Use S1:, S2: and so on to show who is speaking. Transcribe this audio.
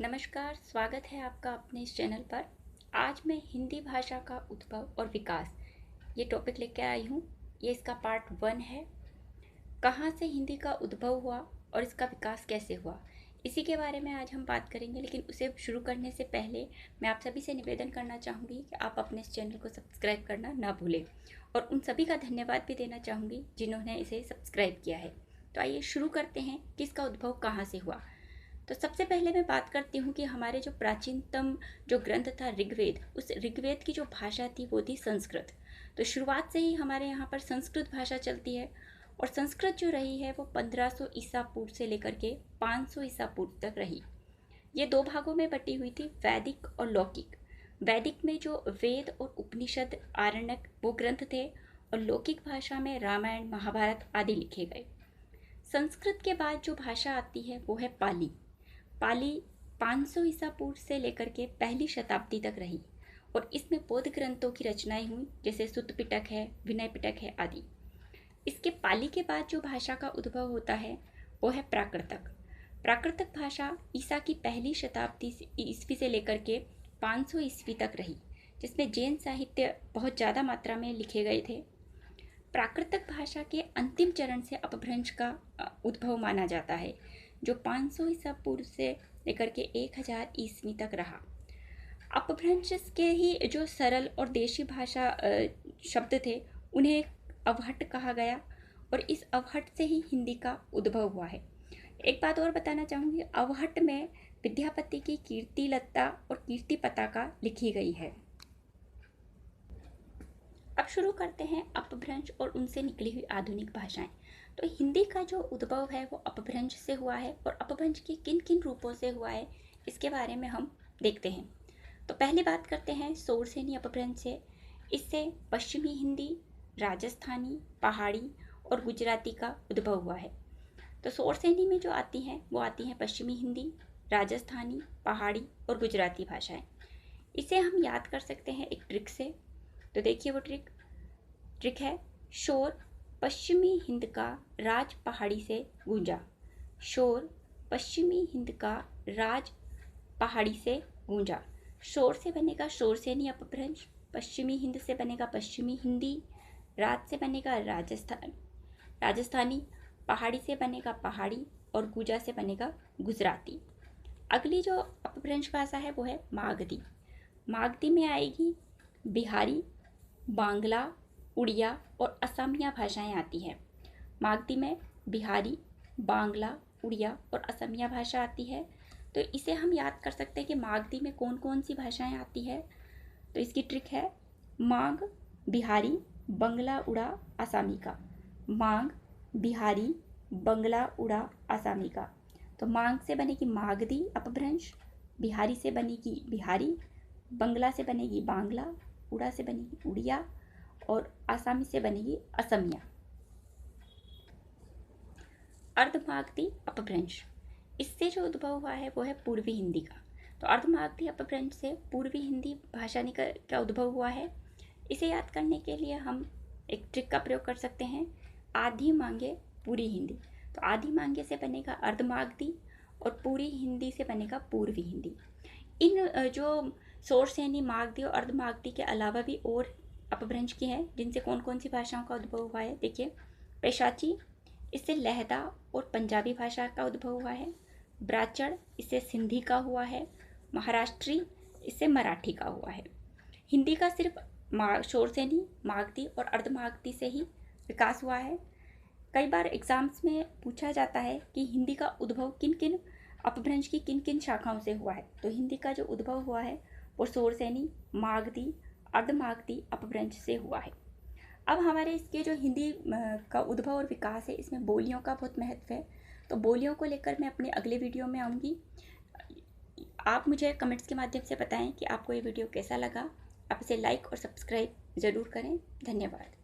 S1: नमस्कार, स्वागत है आपका अपने इस चैनल पर। आज मैं हिंदी भाषा का उद्भव और विकास ये टॉपिक लेकर आई हूँ। ये इसका पार्ट 1 है। कहाँ से हिंदी का उद्भव हुआ और इसका विकास कैसे हुआ, इसी के बारे में आज हम बात करेंगे। लेकिन उसे शुरू करने से पहले मैं आप सभी से निवेदन करना चाहूँगी कि आप अपने इस चैनल को सब्सक्राइब करना ना भूलें, और उन सभी का धन्यवाद भी देना चाहूँगी जिन्होंने इसे सब्सक्राइब किया है। तो आइए शुरू करते हैं कि इसका उद्भव कहाँ से हुआ। तो सबसे पहले मैं बात करती हूँ कि हमारे जो प्राचीनतम जो ग्रंथ था ऋग्वेद, उस ऋग्वेद की जो भाषा थी वो थी संस्कृत। तो शुरुआत से ही हमारे यहाँ पर संस्कृत भाषा चलती है, और संस्कृत जो रही है वो 1500 ईसा पूर्व से लेकर के 500 ईसा पूर्व तक रही। ये दो भागों में बटी हुई थी, वैदिक और लौकिक। वैदिक में जो वेद और उपनिषद, आरण्यक वो ग्रंथ थे, और लौकिक भाषा में रामायण, महाभारत आदि लिखे गए। संस्कृत के बाद जो भाषा आती है वो है पाली। पाली 500 ईसा पूर्व से लेकर के पहली शताब्दी तक रही, और इसमें बौद्ध ग्रंथों की रचनाएं हुई, जैसे सुत्त पिटक है, विनय पिटक है आदि। इसके पाली के बाद जो भाषा का उद्भव होता है वो है प्राकृतक। प्राकृतक भाषा ईसा की पहली शताब्दी ईस्वी से लेकर के 500 ईस्वी तक रही, जिसमें जैन साहित्य बहुत ज़्यादा मात्रा में लिखे गए थे। प्राकृतक भाषा के अंतिम चरण से अपभ्रंश का उद्भव माना जाता है, जो 500 ईसा पूर्व से लेकर के 1000 ईस्वी तक रहा। अपभ्रंश के ही जो सरल और देशी भाषा शब्द थे उन्हें अवहट कहा गया, और इस अवहट से ही हिंदी का उद्भव हुआ है। एक बात और बताना चाहूँगी, अवहट में विद्यापति की कीर्ति लत्ता और कीर्ति पताका लिखी गई है। अब शुरू करते हैं अपभ्रंश और उनसे निकली हुई आधुनिक भाषाएं। तो हिंदी का जो उद्भव है वो अपभ्रंश से हुआ है, और अपभ्रंश के किन किन रूपों से हुआ है इसके बारे में हम देखते हैं। तो पहली बात करते हैं शोरसेनी अपभ्रंश से। इससे पश्चिमी हिंदी, राजस्थानी, पहाड़ी और गुजराती का उद्भव हुआ है। तो शोरसेनी में जो आती हैं वो आती हैं पश्चिमी हिंदी, राजस्थानी, पहाड़ी और गुजराती भाषाएं। इसे हम याद कर सकते हैं एक ट्रिक से। तो देखिए वो ट्रिक है, शोर पश्चिमी हिंद का राज पहाड़ी से गूंजा। शोर पश्चिमी हिंद का राज पहाड़ी से गूंजा। शोर से बनेगा शोरसेनी अपभ्रंश, पश्चिमी हिंद से बनेगा पश्चिमी हिंदी, राज से बनेगा राजस्थानी, पहाड़ी से बनेगा पहाड़ी, और गूंजा से बनेगा गुजराती। अगली जो अपभ्रंश भाषा है वो है मागधी। मागधी में आएगी बिहारी, बांग्ला, उड़िया और असमिया भाषाएं आती हैं। मागधी में बिहारी, बांग्ला, उड़िया और असमिया भाषा आती है। तो इसे हम याद कर सकते हैं कि मागधी में कौन कौन सी भाषाएं आती है। तो इसकी ट्रिक है मांग, बिहारी, बंगला, उड़ा, आसामी का। मांग, बिहारी, बंगला, उड़ा, आसामी का। तो मांग से बनेगी मागधी अपभ्रंश, बिहारी से बनेगी बिहारी, बंगला से बनेगी बांग्ला, उड़ा से बनेगी उड़िया, और आसामी से बनेगी असमिया। अर्धमागधी अपभ्रंश, इससे जो उद्भव हुआ है वो है पूर्वी हिंदी का। तो अर्धमागधी अपभ्रंश से पूर्वी हिंदी भाषा का उद्भव हुआ है। इसे याद करने के लिए हम एक ट्रिक का प्रयोग कर सकते हैं, आधी मांगे पूरी हिंदी। तो आधी मांगे से बनेगा अर्धमागधी, और पूरी हिंदी से बनेगा पूर्वी हिंदी। इन जो शोरसेनी, मागधी और अर्धमागधी के अलावा भी और अपभ्रंश की है, जिनसे कौन कौन सी भाषाओं का उद्भव हुआ है। देखिए पेशाची, इससे लहदा और पंजाबी भाषा का उद्भव हुआ है। ब्राचड़, इससे सिंधी का हुआ है। महाराष्ट्री, इससे मराठी का हुआ है। हिंदी का सिर्फ शोरसेनी, मागधी और अर्धमागधी से ही विकास हुआ है। कई बार एग्जाम्स में पूछा जाता है कि हिंदी का उद्भव किन किन अपभ्रंश की किन किन शाखाओं से हुआ है। तो हिंदी का जो उद्भव हुआ है वो शोरसेनी, मागधी, अर्धमागधी अपभ्रंश से हुआ है। अब हमारे इसके जो हिंदी का उद्भव और विकास है, इसमें बोलियों का बहुत महत्व है। तो बोलियों को लेकर मैं अपने अगले वीडियो में आऊँगी। आप मुझे कमेंट्स के माध्यम से बताएं कि आपको ये वीडियो कैसा लगा। आप इसे लाइक और सब्सक्राइब ज़रूर करें। धन्यवाद।